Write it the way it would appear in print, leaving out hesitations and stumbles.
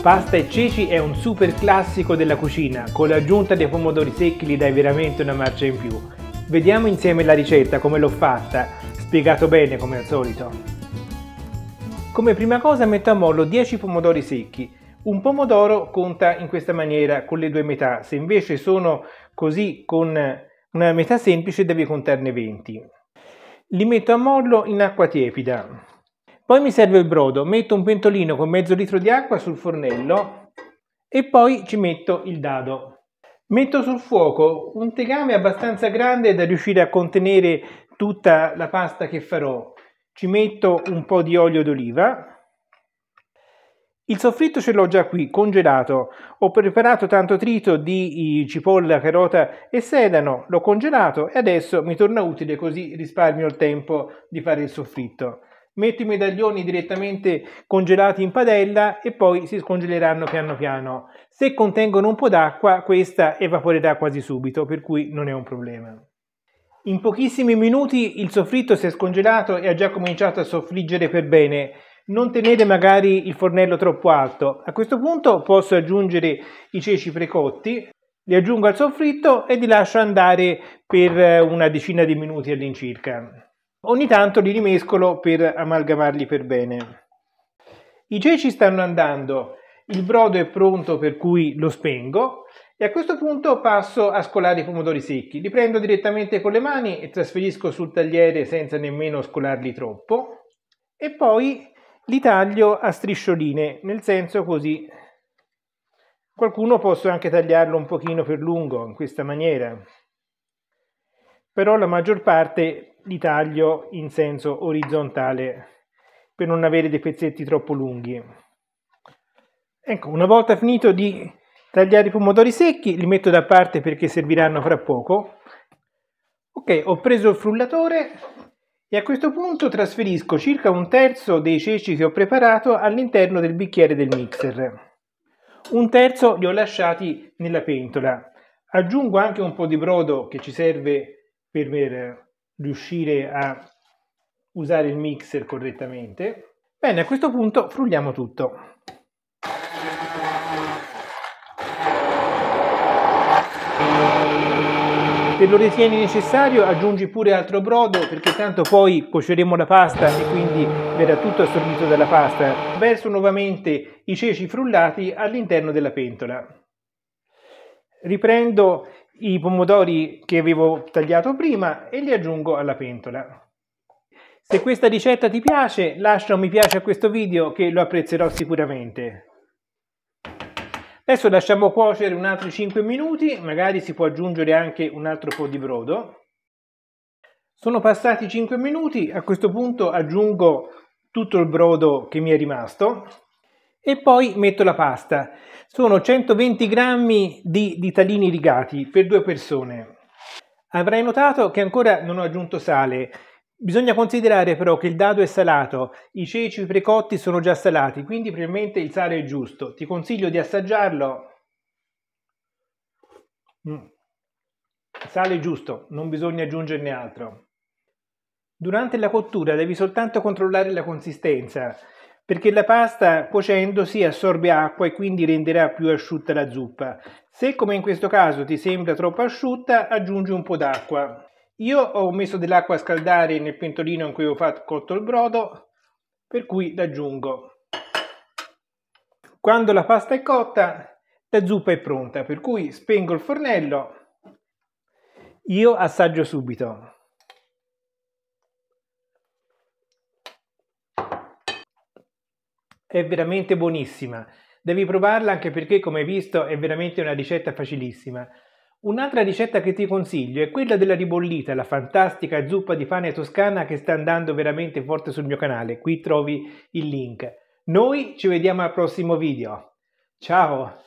Pasta e ceci è un super classico della cucina, con l'aggiunta dei pomodori secchi gli dai veramente una marcia in più. Vediamo insieme la ricetta, come l'ho fatta, spiegato bene come al solito. Come prima cosa metto a mollo 10 pomodori secchi. Un pomodoro conta in questa maniera con le due metà, se invece sono così con una metà semplice devi contarne 20. Li metto a mollo in acqua tiepida. Poi mi serve il brodo, metto un pentolino con mezzo litro di acqua sul fornello e poi ci metto il dado. Metto sul fuoco un tegame abbastanza grande da riuscire a contenere tutta la pasta che farò. Ci metto un po' di olio d'oliva. Il soffritto ce l'ho già qui, congelato. Ho preparato tanto trito di cipolla, carota e sedano, l'ho congelato e adesso mi torna utile, così risparmio il tempo di fare il soffritto. Metto i medaglioni direttamente congelati in padella e poi si scongeleranno piano piano. Se contengono un po' d'acqua, questa evaporerà quasi subito, per cui non è un problema. In pochissimi minuti il soffritto si è scongelato e ha già cominciato a soffriggere per bene. Non tenere magari il fornello troppo alto. A questo punto posso aggiungere i ceci precotti, li aggiungo al soffritto e li lascio andare per una decina di minuti all'incirca. Ogni tanto li rimescolo per amalgamarli per bene. I ceci stanno andando, il brodo è pronto per cui lo spengo e a questo punto passo a scolare i pomodori secchi. Li prendo direttamente con le mani e trasferisco sul tagliere senza nemmeno scolarli troppo e poi li taglio a striscioline, nel senso così. Qualcuno posso anche tagliarlo un pochino più lungo, in questa maniera. Però la maggior parte li taglio in senso orizzontale per non avere dei pezzetti troppo lunghi. Ecco, una volta finito di tagliare i pomodori secchi, li metto da parte perché serviranno fra poco. Ok, ho preso il frullatore e a questo punto trasferisco circa un terzo dei ceci che ho preparato all'interno del bicchiere del mixer. Un terzo li ho lasciati nella pentola. Aggiungo anche un po' di brodo che ci serve per riuscire a usare il mixer correttamente. Bene, a questo punto frulliamo tutto. Se lo ritieni necessario aggiungi pure altro brodo, perché tanto poi cuoceremo la pasta e quindi verrà tutto assorbito dalla pasta. Verso nuovamente i ceci frullati all'interno della pentola. Riprendo i pomodori che avevo tagliato prima e li aggiungo alla pentola. Se questa ricetta ti piace, lascia un mi piace a questo video che lo apprezzerò sicuramente. Adesso lasciamo cuocere un altro 5 minuti, magari si può aggiungere anche un altro po' di brodo. Sono passati 5 minuti, a questo punto aggiungo tutto il brodo che mi è rimasto e poi metto la pasta. Sono 120 grammi di ditalini rigati per 2 persone. Avrai notato che ancora non ho aggiunto sale. Bisogna considerare però che il dado è salato, i ceci precotti sono già salati, quindi probabilmente il sale è giusto. Ti consiglio di assaggiarlo. Il sale è giusto, non bisogna aggiungerne altro. Durante la cottura devi soltanto controllare la consistenza, perché la pasta cuocendosi assorbe acqua e quindi renderà più asciutta la zuppa. Se come in questo caso ti sembra troppo asciutta, aggiungi un po' d'acqua. Io ho messo dell'acqua a scaldare nel pentolino in cui ho cotto il brodo, per cui l'aggiungo. Quando la pasta è cotta, la zuppa è pronta, per cui spengo il fornello. Io assaggio subito. È veramente buonissima. Devi provarla anche perché, come hai visto, è veramente una ricetta facilissima. Un'altra ricetta che ti consiglio è quella della ribollita, la fantastica zuppa di pane toscana che sta andando veramente forte sul mio canale. Qui trovi il link. Noi ci vediamo al prossimo video. Ciao!